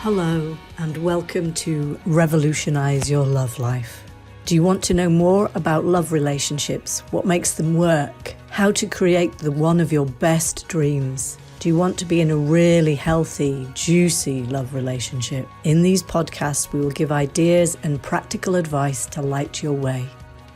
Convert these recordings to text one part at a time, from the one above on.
Hello and welcome to Revolutionise Your Love Life. Do you want to know more about love relationships, what makes them work, how to create the one of your best dreams? Do you want to be in a really healthy, juicy love relationship? In these podcasts, we will give ideas and practical advice to light your way.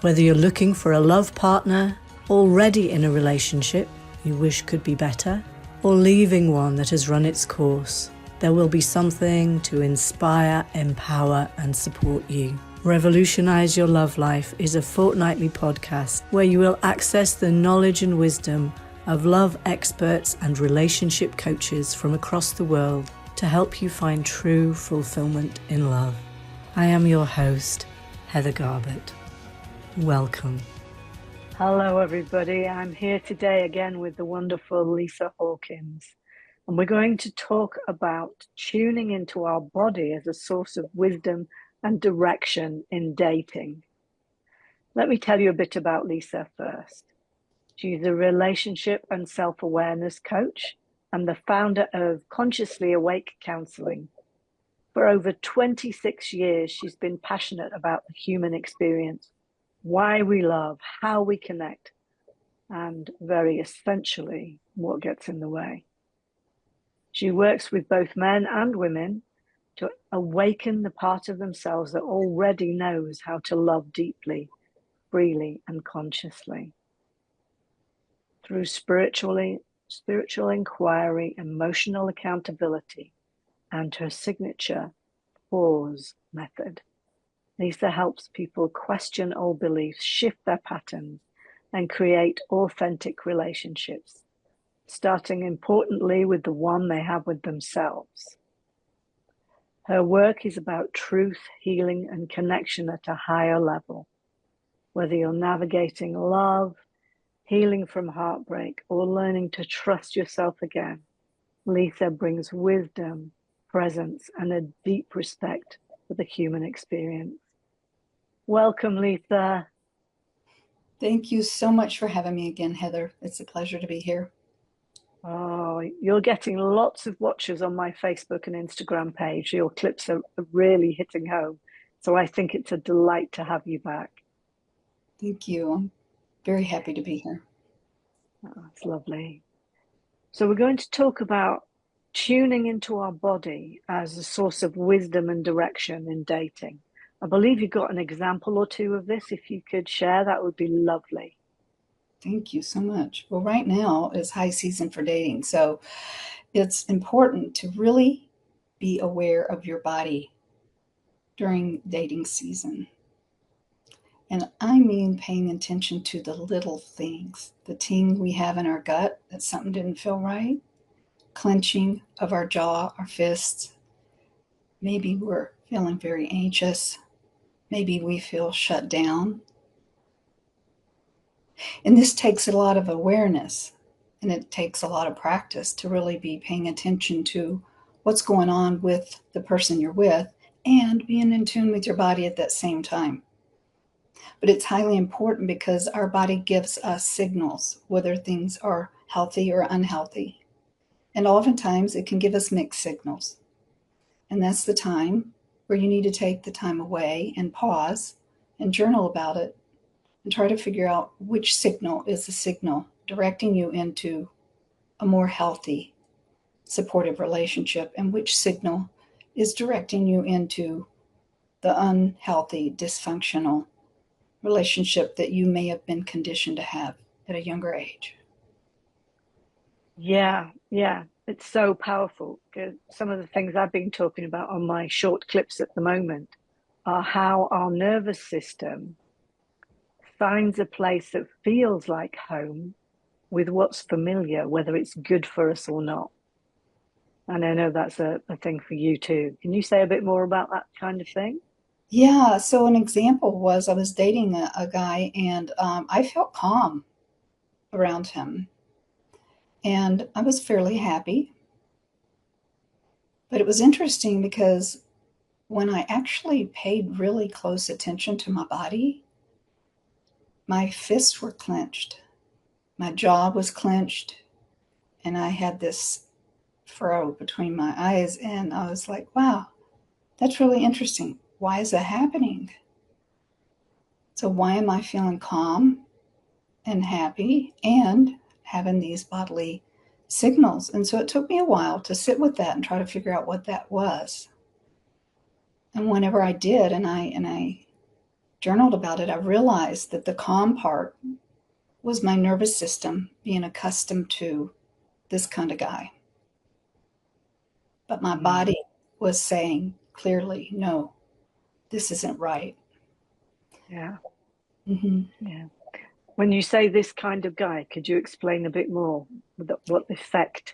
Whether you're looking for a love partner, already in a relationship you wish could be better, or leaving one that has run its course, there will be something to inspire, empower, and support you. Revolutionise Your Love Life is a fortnightly podcast where you will access the knowledge and wisdom of love experts and relationship coaches from across the world to help you find true fulfillment in love. I am your host, Heather Garbutt. Welcome. Hello everybody, I'm here today again with the wonderful Lisa Hawkins. And we're going to talk about tuning into our body as a source of wisdom and direction in dating. Let me tell you a bit about Lisa first. She's a relationship and self-awareness coach and the founder of Consciously Awake Counseling. For over 26 years, she's been passionate about the human experience, why we love, how we connect, and very essentially, what gets in the way. She works with both men and women to awaken the part of themselves that already knows how to love deeply, freely, and consciously. Through spiritual inquiry, emotional accountability, and her signature pause method, Lisa helps people question old beliefs, shift their patterns, and create authentic relationships, starting importantly with the one they have with themselves. Her work is about truth, healing, and connection at a higher level. Whether you're navigating love, healing from heartbreak, or learning to trust yourself again, Lisa brings wisdom, presence, and a deep respect for the human experience. Welcome, Lisa. Thank you so much for having me again, Heather. It's a pleasure to be here. Oh, you're getting lots of watchers on my Facebook and Instagram page. Your clips are really hitting home. So I think it's a delight to have you back. Thank you. I'm very happy to be here. Oh, that's lovely. So we're going to talk about tuning into our body as a source of wisdom and direction in dating. I believe you've got an example or two of this. If you could share, that would be lovely. Thank you so much. Well, right now is high season for dating. So it's important to really be aware of your body during dating season. And I mean paying attention to the little things, the ting we have in our gut that something didn't feel right, clenching of our jaw, our fists. Maybe we're feeling very anxious. Maybe we feel shut down. And this takes a lot of awareness, and it takes a lot of practice to really be paying attention to what's going on with the person you're with and being in tune with your body at that same time. But it's highly important because our body gives us signals, whether things are healthy or unhealthy. And oftentimes it can give us mixed signals. And that's the time where you need to take the time away and pause and journal about it and try to figure out which signal is the signal directing you into a more healthy, supportive relationship, and which signal is directing you into the unhealthy, dysfunctional relationship that you may have been conditioned to have at a younger age. Yeah, it's so powerful. Some of the things I've been talking about on my short clips at the moment are how our nervous system finds a place that feels like home with what's familiar, whether it's good for us or not. And I know that's a thing for you too. Can you say a bit more about that kind of thing? Yeah, so an example was I was dating a guy, and I felt calm around him. And I was fairly happy. But it was interesting because when I actually paid really close attention to my body, my fists were clenched, my jaw was clenched, and I had this furrow between my eyes, and I was like, wow, that's really interesting. Why is that happening? So why am I feeling calm and happy and having these bodily signals? And so it took me a while to sit with that and try to figure out what that was. And whenever I did, and I journaled about it, I realized that the calm part was my nervous system being accustomed to this kind of guy. But my body was saying clearly, no, this isn't right. Yeah. Mm-hmm. Yeah. When you say this kind of guy, could you explain a bit more what the effect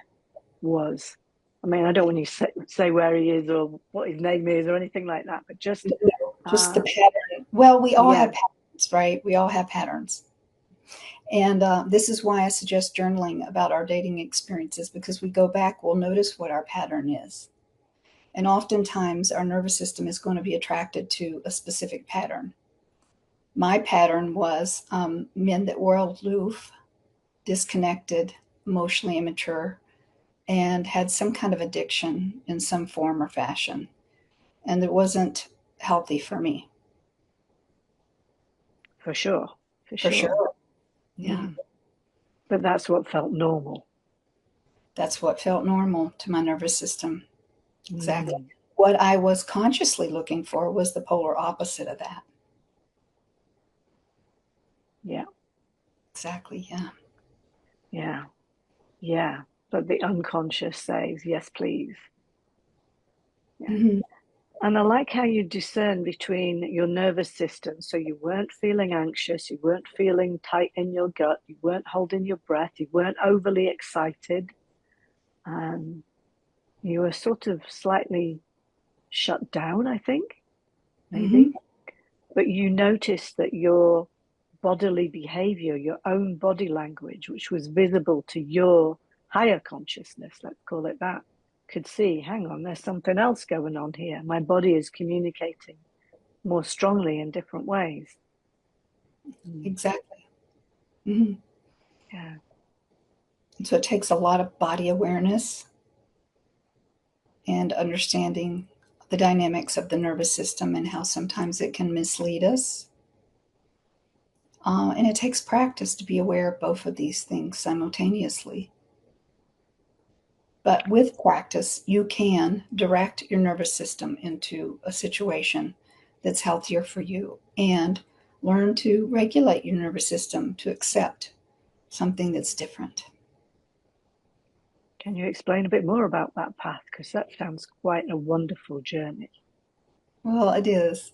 was? I mean, I don't want you to say where he is or what his name is or anything like that, but just the pattern. Well, we all have patterns, right? We all have patterns. And this is why I suggest journaling about our dating experiences, because we go back, we'll notice what our pattern is. And oftentimes our nervous system is going to be attracted to a specific pattern. My pattern was men that were aloof, disconnected, emotionally immature, and had some kind of addiction in some form or fashion. And it wasn't healthy for me. For sure. For sure. Yeah. But that's what felt normal. That's what felt normal to my nervous system. Exactly. What I was consciously looking for was the polar opposite of that. Yeah. Exactly. Yeah. Yeah. Yeah. But the unconscious says, yes, please. Yeah. Mm-hmm. And I like how you discern between your nervous system. So you weren't feeling anxious, you weren't feeling tight in your gut, you weren't holding your breath, you weren't overly excited. You were sort of slightly shut down, I think, maybe. Mm-hmm. But you noticed that your bodily behavior, your own body language, which was visible to your higher consciousness, let's call it that, could see, hang on, there's something else going on here. My body is communicating more strongly in different ways. Exactly. Mm-hmm. Yeah. And so it takes a lot of body awareness and understanding the dynamics of the nervous system and how sometimes it can mislead us. And it takes practice to be aware of both of these things simultaneously. But with practice, you can direct your nervous system into a situation that's healthier for you and learn to regulate your nervous system to accept something that's different. Can you explain a bit more about that path? Because that sounds quite a wonderful journey. Well, it is.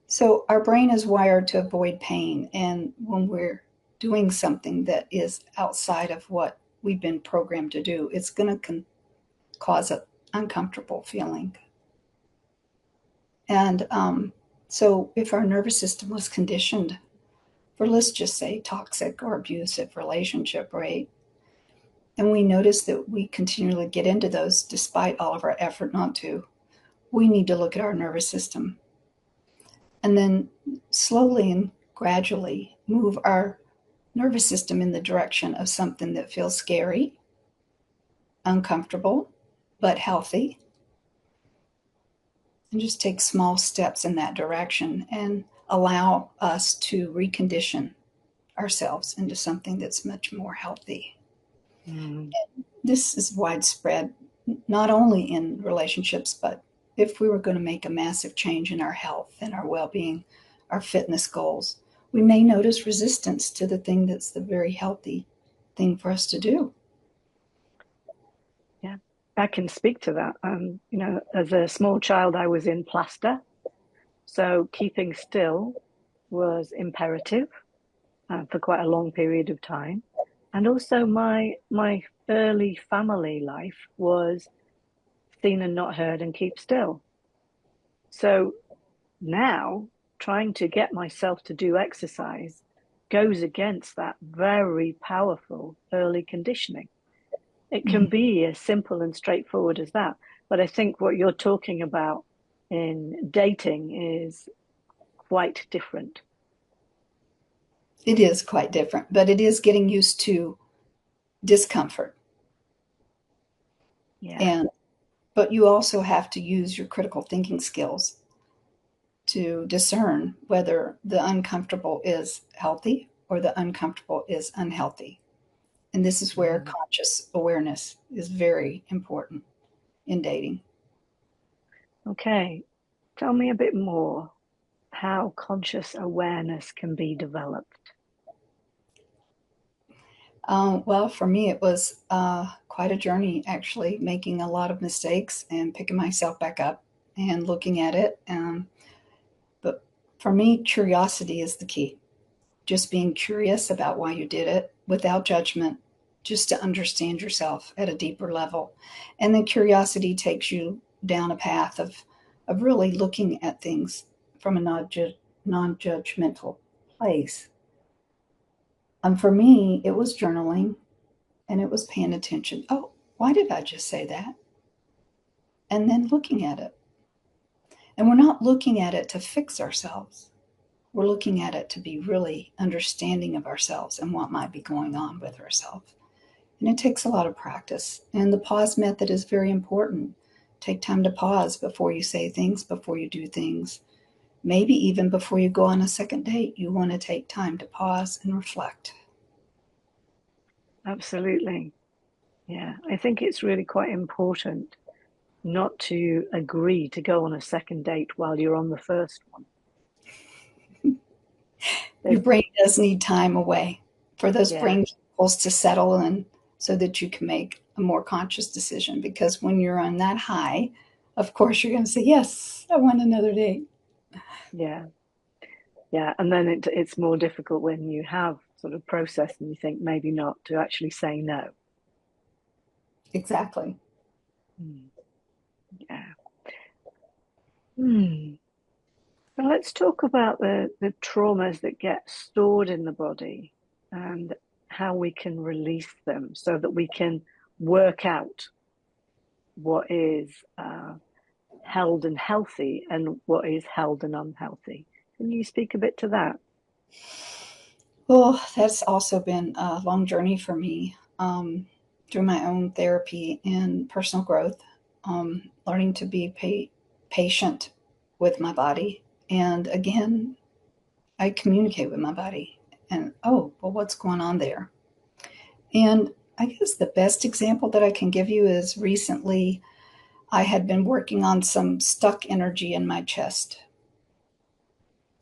So, our brain is wired to avoid pain. And when we're doing something that is outside of what we've been programmed to do, it's going to cause an uncomfortable feeling. And so, if our nervous system was conditioned for, let's just say, toxic or abusive relationship, right? And we notice that we continually get into those despite all of our effort not to, we need to look at our nervous system and then slowly and gradually move our nervous system in the direction of something that feels scary, uncomfortable, but healthy. And just take small steps in that direction and allow us to recondition ourselves into something that's much more healthy. This is widespread, not only in relationships, but if we were going to make a massive change in our health and our well-being, our fitness goals, we may notice resistance to the thing that's the very healthy thing for us to do. Yeah, I can speak to that. As a small child, I was in plaster. So keeping still was imperative for quite a long period of time. And also my early family life was seen and not heard and keep still. So now trying to get myself to do exercise goes against that very powerful early conditioning. It can be as simple and straightforward as that. But I think what you're talking about in dating is quite different. It is quite different, but it is getting used to discomfort. Yeah. But you also have to use your critical thinking skills to discern whether the uncomfortable is healthy or the uncomfortable is unhealthy. And this is where conscious awareness is very important in dating. Okay. Tell me a bit more how conscious awareness can be developed. Well, for me, it was quite a journey, actually, making a lot of mistakes and picking myself back up and looking at it. But for me, curiosity is the key. Just being curious about why you did it without judgment, just to understand yourself at a deeper level. And then curiosity takes you down a path of really looking at things from a non judgmental place. And for me, it was journaling and it was paying attention. Oh, why did I just say that? And then looking at it. And we're not looking at it to fix ourselves. We're looking at it to be really understanding of ourselves and what might be going on with ourselves. And it takes a lot of practice. And the pause method is very important. Take time to pause before you say things, before you do things. Maybe even before you go on a second date, you want to take time to pause and reflect. Absolutely. Yeah. I think it's really quite important not to agree to go on a second date while you're on the first one. Your brain does need time away for those Yeah. brain chemicals to settle in so that you can make a more conscious decision. Because when you're on that high, of course, you're going to say, yes, I want another date. Yeah. Yeah. And then it's more difficult when you have sort of processed and you think maybe not to actually say no. Exactly. Yeah. Hmm. So let's talk about the traumas that get stored in the body and how we can release them so that we can work out what is held and healthy and what is held and unhealthy. Can you speak a bit to that? Well, that's also been a long journey for me through my own therapy and personal growth, learning to be patient with my body. And again, I communicate with my body and, oh, well, what's going on there? And I guess the best example that I can give you is recently I had been working on some stuck energy in my chest.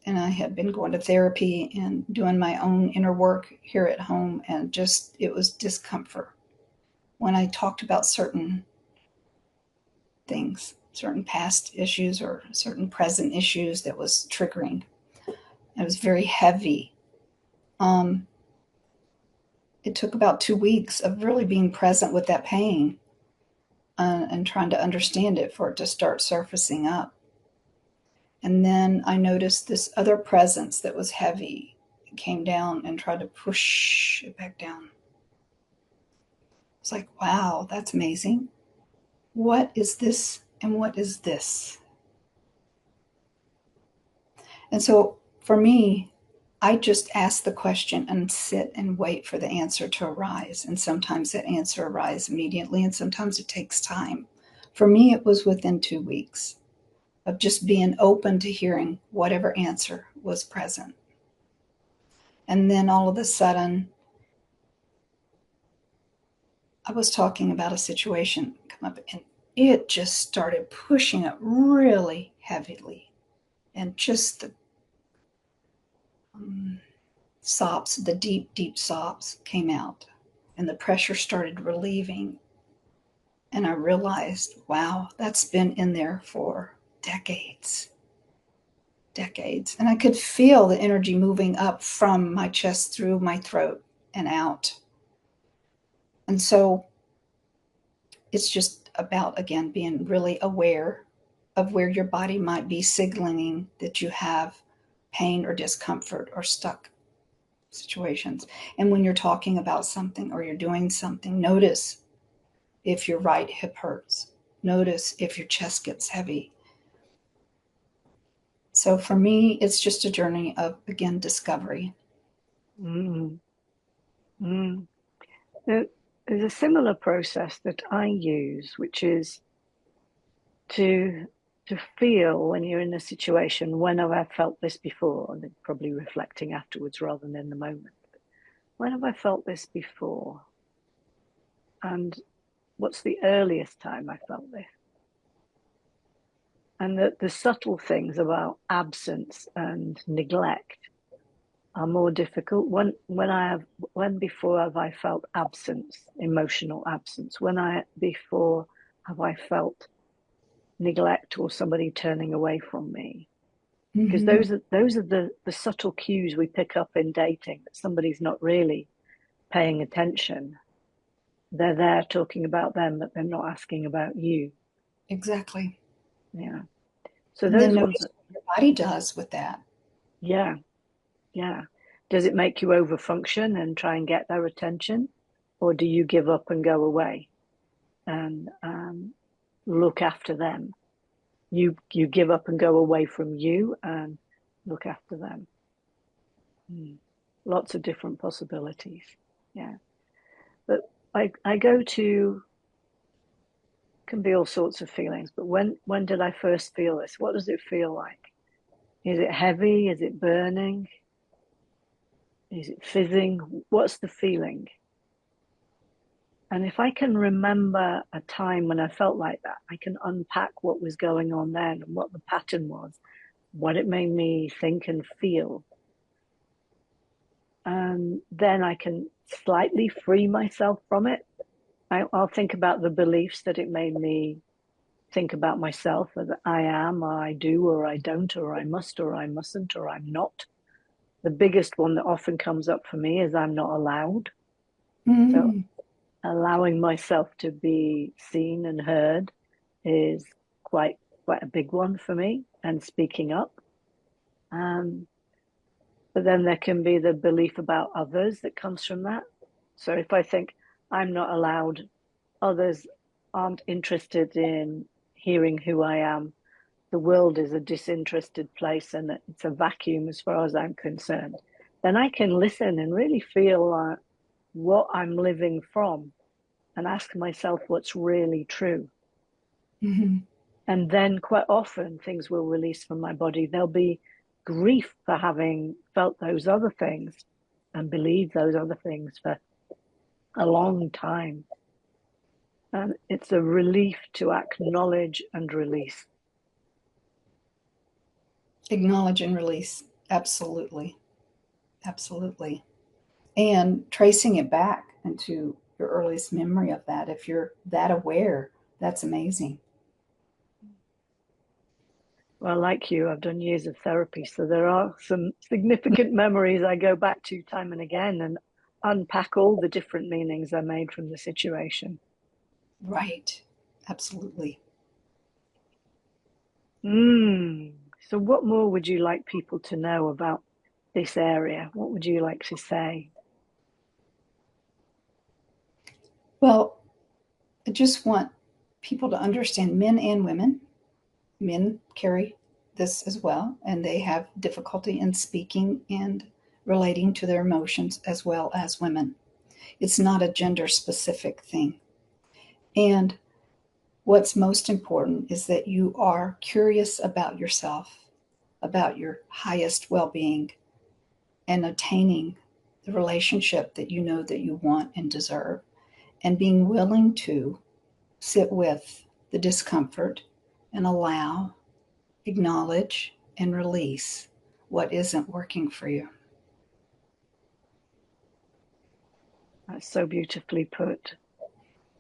And I had been going to therapy and doing my own inner work here at home, and just it was discomfort when I talked about certain things, certain past issues or certain present issues that was triggering. It was very heavy. Um, it took about 2 weeks of really being present with that pain and trying to understand it for it to start surfacing up. And then I noticed this other presence that was heavy. It came down and tried to push it back down. It's like, wow, that's amazing. What is this and what is this? And so for me, I just ask the question and sit and wait for the answer to arise. And sometimes that answer arises immediately, and sometimes it takes time. For me, it was within 2 weeks of just being open to hearing whatever answer was present. And then all of a sudden, I was talking about a situation come up, and it just started pushing it really heavily. And just the sobs, the deep, deep sobs came out, and the pressure started relieving. And I realized, wow, that's been in there for decades. Decades. And I could feel the energy moving up from my chest through my throat and out. And so it's just about, again, being really aware of where your body might be signaling that you have pain or discomfort or stuck situations. And when you're talking about something or you're doing something, notice if your right hip hurts. Notice if your chest gets heavy. So for me, it's just a journey of, again, discovery. Mm. Mm. there's a similar process that I use, which is to feel when you're in a situation, when have I felt this before? And probably reflecting afterwards rather than in the moment. When have I felt this before? And what's the earliest time I felt this? And the subtle things about absence and neglect are more difficult. When before have I felt absence, emotional absence? When before have I felt neglect or somebody turning away from me? Because those are the subtle cues we pick up in dating, that somebody's not really paying attention. They're there talking about them, but they're not asking about you. Exactly. Yeah. So and those then ones, what your body does with that. yeah. Does it make you overfunction and try and get their attention, or do you give up and go away and look after them? You give up and go away from you and look after them. Lots of different possibilities. Yeah. But I go to, can be all sorts of feelings, but when did I first feel this? What does it feel like? Is it heavy? Is it burning? Is it fizzing? What's the feeling? And if I can remember a time when I felt like that, I can unpack what was going on then and what the pattern was, what it made me think and feel. And then I can slightly free myself from it. I'll think about the beliefs that it made me think about myself, that I am, or I do, or I don't, or I must, or I mustn't, or I'm not. The biggest one that often comes up for me is I'm not allowed. So allowing myself to be seen and heard is quite a big one for me, and speaking up. But then there can be the belief about others that comes from that. So if I think I'm not allowed, others aren't interested in hearing who I am, the world is a disinterested place and it's a vacuum as far as I'm concerned, then I can listen and really feel what I'm living from and ask myself what's really true. And then quite often things will release from my body. There'll be grief for having felt those other things and believed those other things for a long time. And it's a relief to acknowledge and release. Acknowledge and release. Absolutely. Absolutely. And tracing it back into your earliest memory of that, if you're that aware, that's amazing. Well, like you, I've done years of therapy, so there are some significant memories I go back to time and again and unpack all the different meanings I made from the situation. Right. Absolutely. So what more would you like people to know about this area? What would you like to say? Well, I just want people to understand, men and women. Men carry this as well, and they have difficulty in speaking and relating to their emotions as well as women. It's not a gender specific thing. And what's most important is that you are curious about yourself, about your highest well-being, and attaining the relationship that you know that you want and deserve, and being willing to sit with the discomfort and allow, acknowledge, and release what isn't working for you. That's so beautifully put.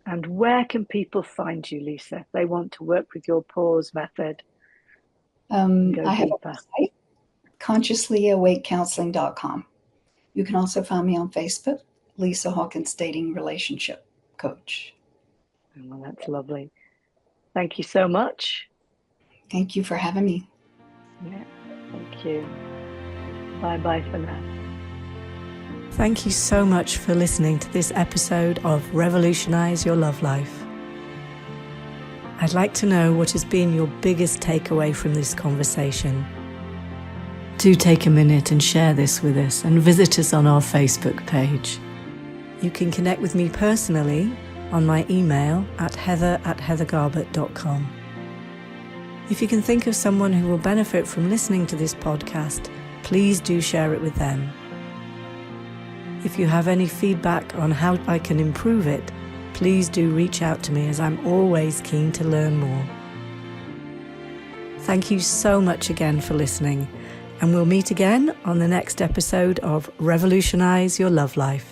And where can people find you, Lisa, if they want to work with your pause method? I have deeper. a website, consciouslyawakecounseling.com. You can also find me on Facebook, Lisa Hawkins Dating Relationship Coach. Well, that's lovely. Thank you so much. Thank you for having me. Yeah, thank you. Bye-bye for now. Thank you so much for listening to this episode of Revolutionise Your Love Life. I'd like to know what has been your biggest takeaway from this conversation. Do take a minute and share this with us, and visit us on our Facebook page. You can connect with me personally on my email at heather@heathergarbutt.com. If you can think of someone who will benefit from listening to this podcast, please do share it with them. If you have any feedback on how I can improve it, please do reach out to me, as I'm always keen to learn more. Thank you so much again for listening, and we'll meet again on the next episode of Revolutionise Your Love Life.